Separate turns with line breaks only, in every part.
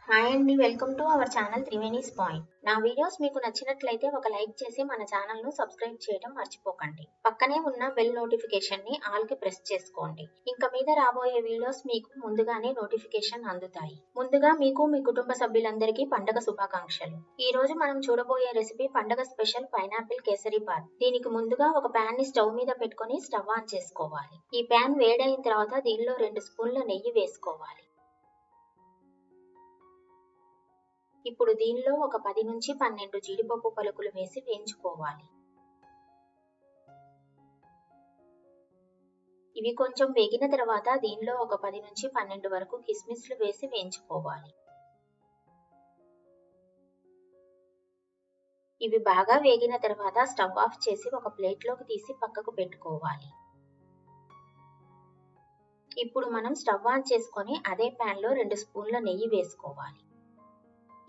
Hi అండి, welcome to our channel Triveni's point. నా videos మీకు నచ్చినట్లయితే ఒక లైక్ చేసి మన ఛానల్ ను సబ్స్క్రైబ్ చేయడం మర్చిపోకండి. పక్కనే ఉన్న బెల్ నోటిఫికేషన్ ని ఆల్ కి ప్రెస్ చేసుకోండి. ఇంకా మీద రాబోయే వీడియోస్ మీకు ముందుగానే నోటిఫికేషన్ అందుతాయి. ముందుగా మీకు మీ కుటుంబ సభ్యులందరికీ పండగ శుభాకాంక్షలు. ఈ రోజు మనం చూడబోయే రెసిపీ పండగ స్పెషల్ పైనాపిల్ కేసరి బాత్. దీనికి ముందుగా ఒక ప్యాన్ ని స్టవ్ మీద పెట్టుకొని స్టవ్ ఆన్ చేసుకోవాలి. ఈ ప్యాన్ వేడైన తర్వాత దీనిలో 2 స్పూన్ల నెయ్యి వేసుకోవాలి. ఇప్పుడు దీనిలో ఒక 10 నుంచి 12 జీడిపప్పు పలుకులు వేసి వేయించుకోవాలి. ఇవి కొంచెం వేగిన తర్వాత దీనిలో ఒక 10 నుంచి 12 వరకు కిస్మిస్లు వేసి వేయించుకోవాలి. ఇవి బాగా వేగిన తర్వాత స్టవ్ ఆఫ్ చేసి ఒక ప్లేట్లోకి తీసి పక్కకు పెట్టుకోవాలి. ఇప్పుడు మనం స్టవ్ ఆన్ చేసుకొని అదే ప్యాన్ లో 2 స్పూన్ల నెయ్యి వేసుకోవాలి.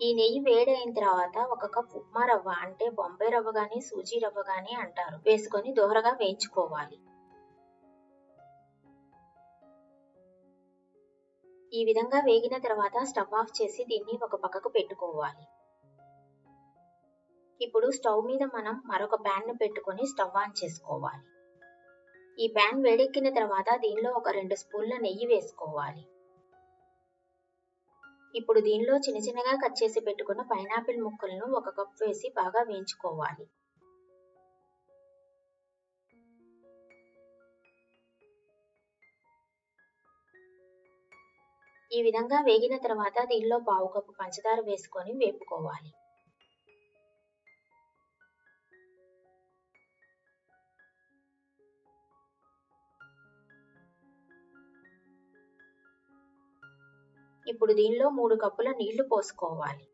ఈ నెయ్యి వేడైన తర్వాత ఒక కప్ ఉప్మా రవ్వ అంటే బొంబాయి రవ్వ గాని సూజీ రవ్వ గాని అంటారు వేసుకొని దోరగా వేయించుకోవాలి. ఈ విధంగా వేగిన తర్వాత స్టవ్ ఆఫ్ చేసి దీన్ని ఒక పక్కకు పెట్టుకోవాలి. ఇప్పుడు స్టవ్ మీద మనం మరొక ప్యాన్ ను పెట్టుకొని స్టవ్ ఆన్ చేసుకోవాలి. ఈ ప్యాన్ వేడెక్కిన తర్వాత దీనిలో ఒక 2 స్పూన్ల నెయ్యి వేసుకోవాలి. ఇప్పుడు దీనిలో చిన్నగా కట్ చేసి పెట్టుకున్న పైనాపిల్ ముక్కలను ఒక కప్ వేసి బాగా వేయించుకోవాలి. ఈ విధంగా వేగిన తర్వాత దీనిలో పావు కప్పు పంచదార వేసుకొని వేపుకోవాలి. ఇప్పుడు దీనిలో 3 కప్పుల నీళ్లు పోసుకోవాలి.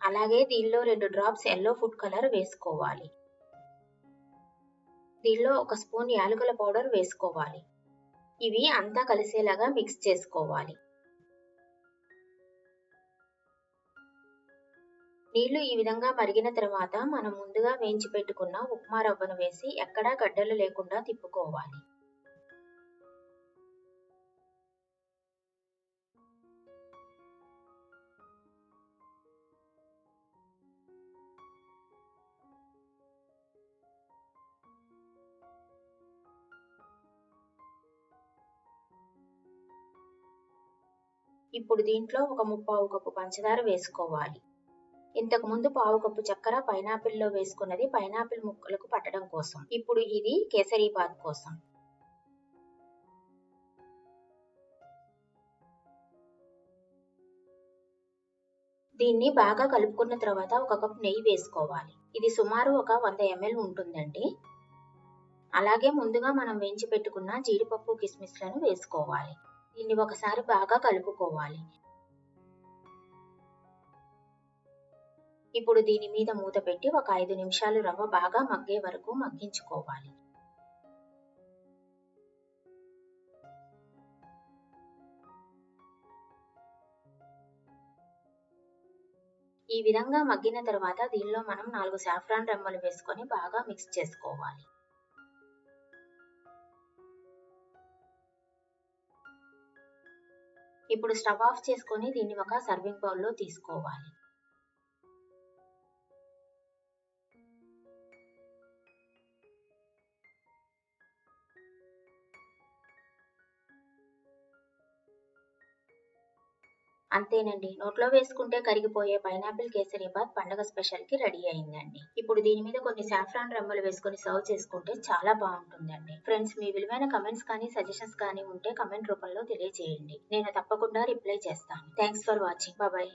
అలాగే దీనిలో 2 డ్రాప్స్ ఎల్లో ఫుడ్ కలర్ వేసుకోవాలి. దీనిలో ఒక స్పూన్ యాలకుల పౌడర్ వేసుకోవాలి. ఇవి అంతా కలిసేలాగా మిక్స్ చేసుకోవాలి. నీళ్లు ఈ విధంగా మరిగిన తర్వాత మనం ముందుగా వేయించి పెట్టుకున్న ఉప్మా రవ్వను వేసి ఎక్కడా గడ్డలు లేకుండా తిప్పుకోవాలి. ఇప్పుడు దీంట్లో ఒక ముప్పావు కప్పు పంచదార వేసుకోవాలి. ఇంతకు ముందు పావు కప్పు చక్కెర పైనాపిల్లో వేసుకున్నది పైనాపిల్ ముక్కలకు పట్టడం కోసం. ఇప్పుడు ఇది కేసరి బాత్ కోసం. దీన్ని బాగా కలుపుకున్న తర్వాత ఒక కప్ నెయ్యి వేసుకోవాలి. ఇది సుమారు ఒక 100 ml ఉంటుందండి. అలాగే ముందుగా మనం వేయించి పెట్టుకున్న జీడిపప్పు కిస్మిస్లను వేసుకోవాలి. దీన్ని ఒకసారి బాగా కలుపుకోవాలి. ఇప్పుడు దీని మీద మూత పెట్టి ఒక 5 నిమిషాలు రవ్వ బాగా మగ్గే వరకు మగ్గించుకోవాలి. ఈ విధంగా మగ్గిన తర్వాత దీనిలో మనం 4 సాఫ్రాన్ రెమ్మలు వేసుకొని బాగా మిక్స్ చేసుకోవాలి. ఇప్పుడు స్టవ్ ఆఫ్ చేసుకొని దీన్ని ఒక సర్వింగ్ బౌల్లో తీసుకోవాలి. అంతేనండి, నోట్లో వేసుకుంటే కరిగిపోయే పైనాపిల్ కేసరి బాత్ పండగ స్పెషల్ కి రెడీ అయిందండి. ఇప్పుడు దీని మీద కొన్ని సాఫ్రాన్ రెమ్మలు వేసుకొని సర్వ్ చేసుకుంటే చాలా బాగుంటుందండి. ఫ్రెండ్స్, మీ విలువైన కమెంట్స్ కానీ సజెషన్స్ కానీ ఉంటే కమెంట్ రూపంలో తెలియజేయండి. నేను తప్పకుండా రిప్లై చేస్తాను. Thanks for watching. బాయ్.